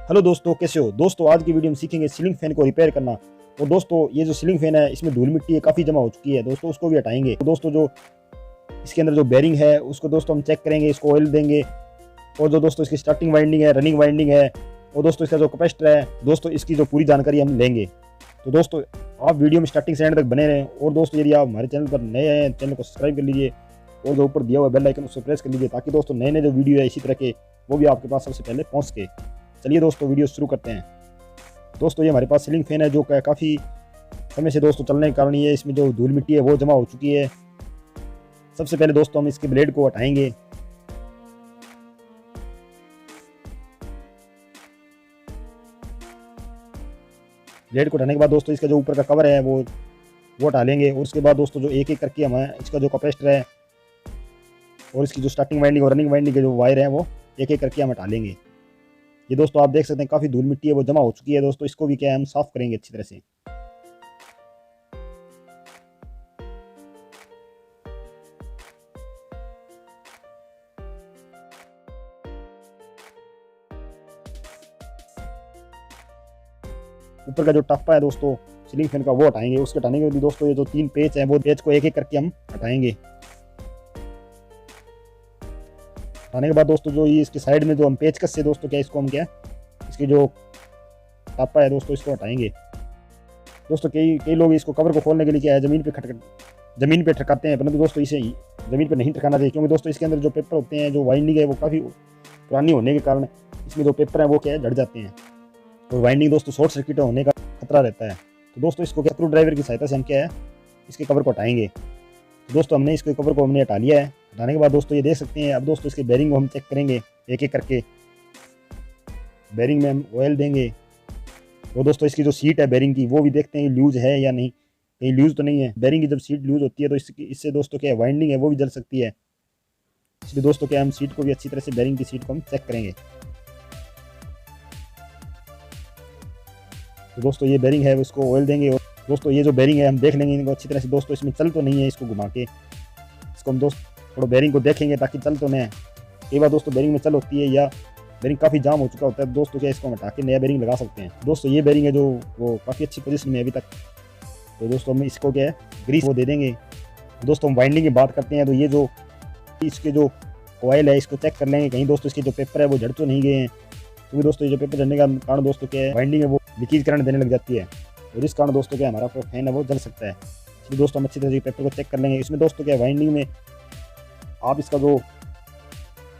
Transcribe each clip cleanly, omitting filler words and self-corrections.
Hello दोस्तों, कैसे हो दोस्तों। आज की वीडियो में सीखेंगे सीलिंग फैन को रिपेयर करना। तो दोस्तों ये जो सीलिंग फैन है इसमें धूल मिट्टी है काफ़ी जमा हो चुकी है दोस्तों, उसको भी हटाएंगे। तो दोस्तों जो इसके अंदर जो बेरिंग है उसको दोस्तों हम चेक करेंगे, इसको ऑयल देंगे। और जो दोस्तों इसकी स्टार्टिंग वाइंडिंग है, रनिंग वाइंडिंग है, और दोस्तों इसका जो कैपेसिटर है दोस्तों, इसकी जो पूरी जानकारी हम लेंगे। तो दोस्तों आप वीडियो में स्टार्टिंग से एंड तक बने रहें। और दोस्तों यदि आप हमारे चैनल पर नए हैं, चैनल को सब्सक्राइब कर लीजिए और जो ऊपर दिया हुआ बेल आइकन उसको प्रेस कर लीजिए, ताकि दोस्तों नए नए जो वीडियो है इसी तरह के वो भी आपके पास सबसे पहले पहुँच के। चलिए दोस्तों वीडियो शुरू करते हैं। दोस्तों ये हमारे पास सीलिंग फैन है जो काफ़ी समय से दोस्तों चलने के कारण ये इसमें जो धूल मिट्टी है वो जमा हो चुकी है। सबसे पहले दोस्तों हम इसके ब्लेड को हटाएंगे। ब्लेड को हटाने के बाद दोस्तों इसका जो ऊपर का कवर है वो हटा लेंगे। और उसके बाद दोस्तों जो एक एक करके हम इसका जो कैपेसिटर है और इसकी जो स्टार्टिंग वाइंडिंग और रनिंग वाइंडिंग के जो वायर है वो एक एक करके हम हटा लेंगे। ये दोस्तों आप देख सकते हैं काफ़ी धूल मिट्टी है वो जमा हो चुकी है दोस्तों, इसको भी क्या है हम साफ करेंगे अच्छी तरह से। ऊपर का जो टप्पा है दोस्तों सीलिंग फैन का वो हटाएंगे। उसके हटाने के बाद दोस्तों ये जो 3 पेच हैं वो पेच को एक एक करके हम हटाएंगे। हटाने के बाद दोस्तों जो ये इसके साइड में जो हम पेचकस से दोस्तों क्या इसको हम क्या इसकी जो टप्पा है दोस्तों इसको हटाएंगे। दोस्तों कई लोग इसको कवर को खोलने के लिए क्या है ज़मीन पे ठकाते हैं, परंतु दोस्तों इसे ज़मीन पे नहीं ठकाना चाहिए, क्योंकि दोस्तों इसके अंदर जो पेपर होते हैं, जो वाइंडिंग है वो काफ़ी पुरानी होने के कारण इसमें जो पेपर है वो क्या है झड़ जाते हैं और वाइंडिंग दोस्तों शॉर्ट सर्किट होने का खतरा रहता है। तो दोस्तों इसको क्या स्क्रू ड्राइवर की सहायता से हम क्या है इसके कवर को हटाएंगे। तो दोस्तों हमने इसके कवर को हमने हटा लिया है। हटाने के बाद दोस्तों ये देख सकते हैं, अब दोस्तों इसके बेरिंग को हम चेक करेंगे एक एक करके। बेरिंग में हम ऑयल देंगे और दोस्तों इसकी जो सीट है बेरिंग की वो भी देखते हैं लूज है या नहीं, कहीं लूज तो नहीं है। बेरिंग की जब सीट लूज होती है तो इससे दोस्तों क्या है वाइंडिंग है वो भी जल सकती है। इसलिए दोस्तों क्या हम सीट को भी अच्छी तरह से बेरिंग की सीट को हम चेक करेंगे। तो दोस्तों ये बेरिंग है उसको ऑयल देंगे। और दोस्तों ये जो बेरिंग है हम देख लेंगे इनको अच्छी तरह से दोस्तों, इसमें चल तो नहीं है, इसको घुमा के इसको हम दोस्त थोड़ा बेरिंग को देखेंगे ताकि चल तो नहीं। कई बार दोस्तों बेरिंग में चल होती है या बेरिंग काफ़ी जाम हो चुका होता है, दोस्तों क्या इसको हटा के नया बेरिंग लगा सकते हैं। दोस्तों ये बेरिंग है जो वो काफ़ी अच्छी पोजीशन में है अभी तक। तो दोस्तों हम इसको क्या है ग्रीस वो दे देंगे। दोस्तों हम वाइंडिंग की बात करते हैं तो ये जो इसके जो कॉइल है इसको चेक कर लेंगे कहीं दोस्तों इसके जो पेपर है वो झड़ तो नहीं गए हैं, क्योंकि दोस्तों ये जो पेपर झड़ने का कारण दोस्तों क्या है वाइंडिंग है वो लीकेज करंट देने लग जाती है और इस कारण दोस्तों क्या हमारा फैन है वो जल सकता है। इसलिए दोस्तों हम अच्छी तरह से पेपर को चेक कर लेंगे। इसमें दोस्तों क्या वाइंडिंग में आप इसका जो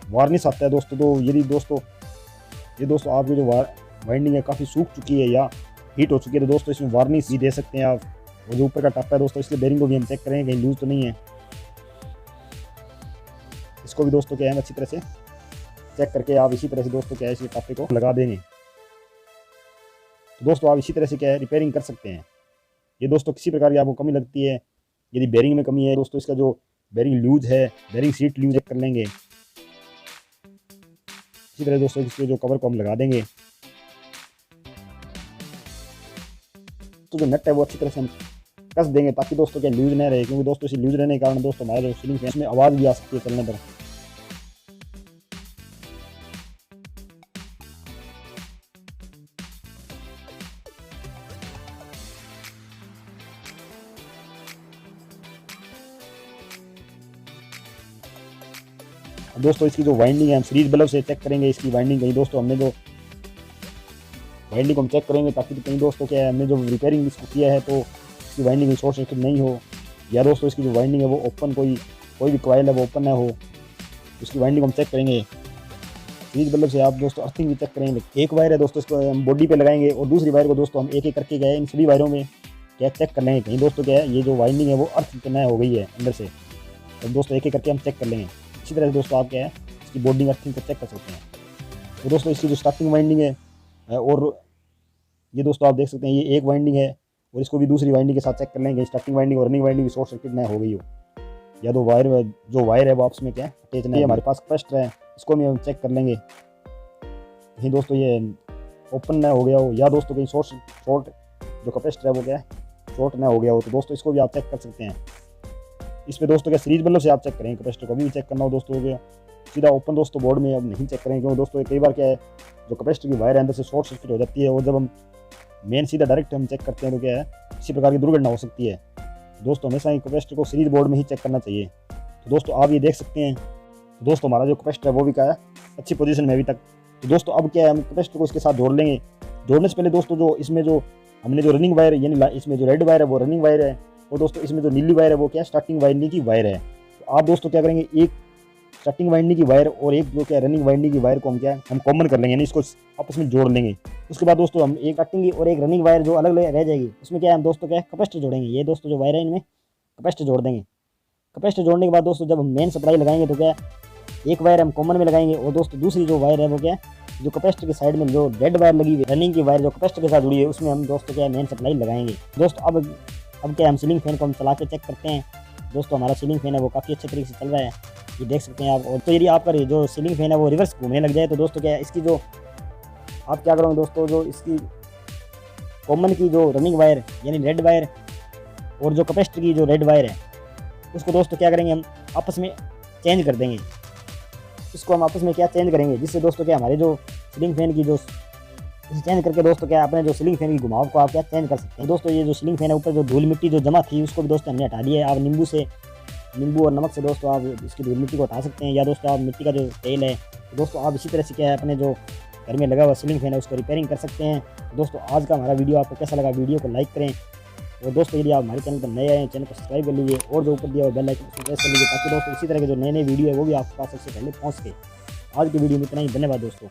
वार्निश आता है दोस्तों, तो यदि दोस्तों ये दोस्तों आपकी जो वाइंडिंग है काफ़ी सूख चुकी है या हीट हो चुकी है तो दोस्तों इसमें वार्निश भी दे सकते हैं आप। और जो ऊपर का टप्पा है दोस्तों इसलिए बेरिंग को भी हम चेक करेंगे कहीं लूज तो नहीं है। इसको भी दोस्तों क्या है अच्छी तरह से चेक करके आप इसी तरह से दोस्तों क्या है इस टप्पे को लगा देंगे। तो दोस्तों आप इसी तरह से क्या है रिपेयरिंग कर सकते हैं। ये दोस्तों किसी प्रकार की आपको कमी लगती है, यदि बेरिंग में कमी है दोस्तों, इसका जो बेरिंग लूज है, बेरिंग सीट लूज कर लेंगे। इसी तरह दोस्तों इसके जो कवर को हम लगा देंगे। तो जो नट है वो अच्छी तरह से हम कस देंगे ताकि दोस्तों क्या लूज नहीं रहे, क्योंकि दोस्तों इसे लूज रहने के कारण दोस्तों हमारे जो सीलिंग फैन में आवाज़ भी आ सकती है चलने पर। दोस्तों इसकी जो वाइंडिंग है हम सीरीज बल्ब से चेक करेंगे इसकी वाइंडिंग कहीं दोस्तों हमने जो वाइंडिंग को हम चेक करेंगे ताकि कहीं दोस्तों क्या है हमने जो रिपेयरिंग इसको किया है तो इसकी वाइंडिंग में शॉर्ट सर्किट नहीं हो, या दोस्तों इसकी जो वाइंडिंग है वो ओपन कोई भी कॉइल है वो ओपन ना हो। इसकी वाइंडिंग को हम चेक करेंगे सीरीज बल्ब से। आप दोस्तों अर्थिंग भी चेक करेंगे। एक वायर है दोस्तों इसको हम बॉडी पे लगाएंगे और दूसरी वायर को दोस्तों हम एक एक करके गए इन सभी वायरों में क्या चेक कर लेंगे कहीं दोस्तों क्या है ये जो वाइंडिंग है वो अर्थ नया हो गई है अंदर से। तो दोस्तों एक एक करके हम चेक कर लेंगे। इसी तरह से दोस्तों आप क्या है इसकी बॉडी अर्थिंग को चेक कर सकते हैं। तो दोस्तों इसकी जो स्टार्टिंग वाइंडिंग है और ये दोस्तों आप देख सकते हैं ये एक वाइंडिंग है और इसको भी दूसरी वाइंडिंग के साथ चेक कर लेंगे स्टार्टिंग वाइंडिंग और रनिंग वाइंडिंग शॉर्ट सर्किट ना हो गई हो, या तो वायर है वो आपस में क्या अटैच नहीं है। हमारे पास कैपेसिटर है इसको भी हम चेक कर लेंगे कहीं दोस्तों ये ओपन ना हो गया हो, या दोस्तों कहीं शॉर्ट जो कैपेसिटर है वो क्या शॉर्ट ना हो गया हो। तो दोस्तों इसको भी आप चेक कर सकते हैं। इसमें दोस्तों क्या सीरीज बल्ब से आप चेक करेंगे कैपेसिटर को भी चेक करना हो दोस्तों, सीधा ओपन दोस्तों बोर्ड में अब नहीं चेक करेंगे, क्योंकि दोस्तों कई बार क्या है जो कैपेसिटर की वायर है अंदर से शॉर्ट सर्किट हो जाती है, और जब हम मेन सीधा डायरेक्ट हम चेक करते हैं तो क्या है किसी प्रकार की दुर्घटना हो सकती है। दोस्तों हमेशा ही कैपेसिटर को सीरीज बोर्ड में ही चेक करना चाहिए। तो दोस्तों आप ये देख सकते हैं, तो दोस्तों हमारा जो कैपेसिटर है वो भी क्या है अच्छी पोजीशन में अभी तक। तो दोस्तों अब क्या है हम कैपेसिटर को इसके साथ जोड़ लेंगे। जोड़ने से पहले दोस्तों जो इसमें जो हमने जो रनिंग वायर यानी इसमें जो रेड वायर है वो रनिंग वायर है, और दोस्तों इसमें जो नीली वायर है वो क्या है स्टार्टिंग वाइंडिंग की वायर है। तो आप दोस्तों क्या करेंगे, एक स्टार्टिंग वाइंडिंग की वायर और एक जो क्या रनिंग वाइंडिंग की वायर को हम क्या है हम कॉमन कर लेंगे, यानी इसको आपस में जोड़ लेंगे। उसके बाद दोस्तों हम एक स्टार्टिंग और एक रनिंग वायर जो अलग अलग रह जाएगी उसमें क्या है हम दोस्तों क्या है कैपेसिटर जोड़ेंगे। ये दोस्तों जो वायर है इनमें कैपेसिटर जोड़ देंगे। कैपेसिटर जोड़ने के बाद दोस्तों जब हम मेन सप्लाई लगाएंगे तो क्या एक वायर हम कॉमन में लगाएंगे, और दोस्तों दूसरी जो वायर है वो क्या है जो कैपेसिटर के साइड में जो रेड वायर लगी हुई रनिंग की वायर जो कैपेसिटर के साथ जुड़ी है उसमें हम दोस्तों क्या है मेन सप्लाई लगाएंगे। दोस्तों अब क्या हम सीलिंग फैन को हम चला के चेक करते हैं। दोस्तों हमारा सीलिंग फैन है वो काफ़ी अच्छे तरीके से चल रहा है, ये देख सकते हैं आप। और तो यदि आपका जो सीलिंग फैन है वो रिवर्स घूमने लग जाए तो दोस्तों क्या है इसकी जो आप क्या करोगे दोस्तों, जो इसकी कॉमन की जो रनिंग वायर यानी रेड वायर और जो कैपेसिटर की जो रेड वायर है उसको दोस्तों क्या करेंगे हम आपस में चेंज कर देंगे। इसको हम आपस में क्या चेंज करेंगे जिससे दोस्तों क्या हमारे जो सीलिंग फैन की जो इसे चेंज करके दोस्तों क्या अपने जो सीलिंग फैन की घुमाव को आप क्या चेंज कर सकते हैं। दोस्तों ये जो सीलिंग फैन है ऊपर जो धूल मिट्टी जो जमा थी उसको भी दोस्तों हमने हटा दिया है। आप नींबू और नमक से दोस्तों आप इसकी धूल मिट्टी को हटा सकते हैं, या दोस्तों आप मिट्टी का जो तेल है तो दोस्तों आप इसी तरह से क्या है अपने जो घर में लगा हुआ सीलिंग फैन है उसको रिपेयरिंग कर सकते हैं। तो दोस्तों आज का हमारा वीडियो आपको कैसा लगा, वीडियो को लाइक करें, और दोस्तों यदि आप हमारे चैनल पर नए आए चैनल को सब्सक्राइब कर लीजिए, और जो ऊपर दिया हुआ बेल आइकन उसको प्रेस कर लीजिए ताकि दोस्तों इसी तरह के जो नए वीडियो है वो भी आपके पास सबसे पहले पहुँच सके। आज की वीडियो में इतना ही, धन्यवाद दोस्तों।